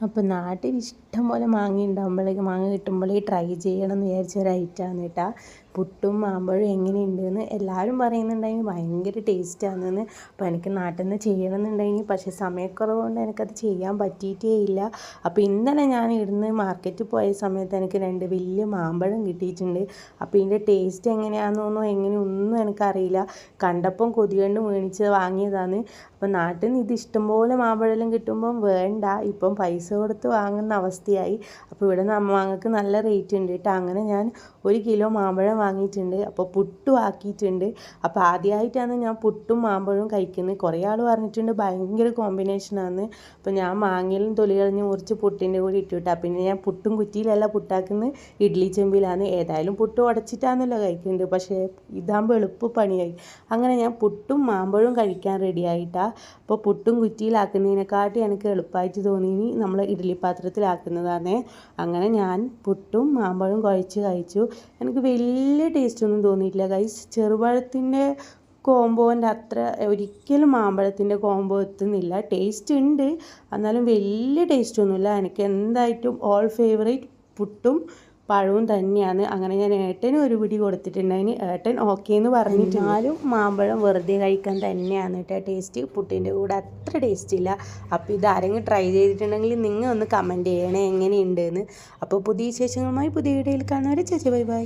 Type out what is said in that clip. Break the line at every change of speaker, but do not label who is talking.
അപ്പോൾ നാട്ടിൽ ഇഷ്ടം പോലെ മാങ്ങ ഉണ്ടാകുമ്പോഴേക്ക് മാങ്ങ കിട്ടുമ്പോഴേ ട്രൈ ചെയ്യണം എന്ന് വിചാരിച്ച ഒരു ഐറ്റമാണ് കേട്ടോ. പുട്ടും മാമ്പഴം എങ്ങനെയുണ്ടെന്ന് എല്ലാവരും പറയുന്നുണ്ടെങ്കിൽ ഭയങ്കര ടേസ്റ്റാണെന്ന്. അപ്പോൾ എനിക്ക് നാട്ടിൽ നിന്ന് ചെയ്യണം എന്നുണ്ടെങ്കിൽ പക്ഷേ സമയക്കുറവ് കൊണ്ട് എനിക്കത് ചെയ്യാൻ പറ്റിയിട്ടേ ഇല്ല. അപ്പോൾ ഇന്നലെ ഞാൻ ഇവിടുന്ന് മാർക്കറ്റിൽ പോയ സമയത്ത് എനിക്ക് 2 വലിയ മാമ്പഴം കിട്ടിയിട്ടുണ്ട്. അപ്പോൾ ഇതിൻ്റെ ടേസ്റ്റ് എങ്ങനെയൊന്നും എനിക്കറിയില്ല. കണ്ടപ്പം കൊതി കൊണ്ട് മേടിച്ച് വാങ്ങിയതാണ്. അപ്പോൾ നാട്ടിൽ നിന്ന് ഇത് ഇഷ്ടംപോലെ മാമ്പഴമെല്ലാം കിട്ടുമ്പം വേണ്ട, ഇപ്പം പൈസ കൊടുത്ത് വാങ്ങുന്ന അവസ്ഥയായി. അപ്പോൾ ഇവിടെ മാങ്ങക്ക് നല്ല റേറ്റ് ഉണ്ട് കേട്ടോ. അങ്ങനെ ഞാൻ 1 കിലോ മാമ്പഴം വാങ്ങിയിട്ടുണ്ട്. അപ്പോൾ പുട്ടും ആക്കിയിട്ടുണ്ട്. അപ്പോൾ ആദ്യമായിട്ടാണ് ഞാൻ പുട്ടും മാമ്പഴവും കഴിക്കുന്നത്. കുറേ ആൾ പറഞ്ഞിട്ടുണ്ട് ഭയങ്കര കോമ്പിനേഷനാണ്. അപ്പോൾ ഞാൻ മാങ്ങയിലും തൊലി കളഞ്ഞ് മുറിച്ച് പുട്ടിൻ്റെ കൂടെ ഇട്ടുവിട്ടാ. പിന്നെ ഞാൻ പുട്ടും കുറ്റിയിലല്ല പുട്ടാക്കുന്നത്, ഇഡ്ഡലി ചെമ്പിലാണ്. ഏതായാലും പുട്ട് ഉടച്ചിട്ടാണല്ലോ കഴിക്കുന്നത്, പക്ഷേ ഇതാകുമ്പോൾ എളുപ്പ പണിയായി. അങ്ങനെ ഞാൻ പുട്ടും മാമ്പഴവും കഴിക്കാൻ റെഡി ആയിട്ടാ. അപ്പോൾ പുട്ടും കുറ്റിയിലാക്കുന്നതിനെക്കാട്ടി എനിക്ക് എളുപ്പമായിട്ട് തോന്നി നമ്മൾ ഇഡ്ഡലി പാത്രത്തിലാക്കുന്നതാണ്. അങ്ങനെ ഞാൻ പുട്ടും മാമ്പഴവും കഴിച്ചു. എനിക്ക് വലിയ ടേസ്റ്റൊന്നും തോന്നിയിട്ടില്ല ഗൈസ്. ചെറുപഴത്തിൻ്റെ കോമ്പോൻ്റെ അത്ര ഒരിക്കലും മാമ്പഴത്തിൻ്റെ കോമ്പോ എത്തുന്നില്ല. ടേസ്റ്റ് ഉണ്ട്, എന്നാലും വലിയ ടേസ്റ്റൊന്നുമില്ല. എനിക്ക് എന്തായിട്ടും ഓൾ ഫേവറേറ്റ് പുട്ടും പഴവും തന്നെയാണ്. അങ്ങനെ ഞാൻ ഏട്ടന് ഒരു പിടി കൊടുത്തിട്ടുണ്ടായിന്. ഏട്ടൻ ഓക്കെ എന്ന് പറഞ്ഞിട്ടുണ്ടാലും മാമ്പഴം വെറുതെ കഴിക്കാൻ തന്നെയാണ് കേട്ടോ ടേസ്റ്റ്. പുട്ടിൻ്റെ കൂടെ അത്ര ടേസ്റ്റ് ഇല്ല. അപ്പോൾ ഇത് ആരെങ്കിലും ട്രൈ ചെയ്തിട്ടുണ്ടെങ്കിൽ നിങ്ങൾ ഒന്ന് കമൻറ്റ് ചെയ്യണേ എങ്ങനെയുണ്ടെന്ന്. അപ്പോൾ പുതിയ വിശേഷങ്ങളുമായി പുതിയ വീഡിയോയിൽ കാണുന്നവരെ ചേച്ചി ബൈ ബൈ.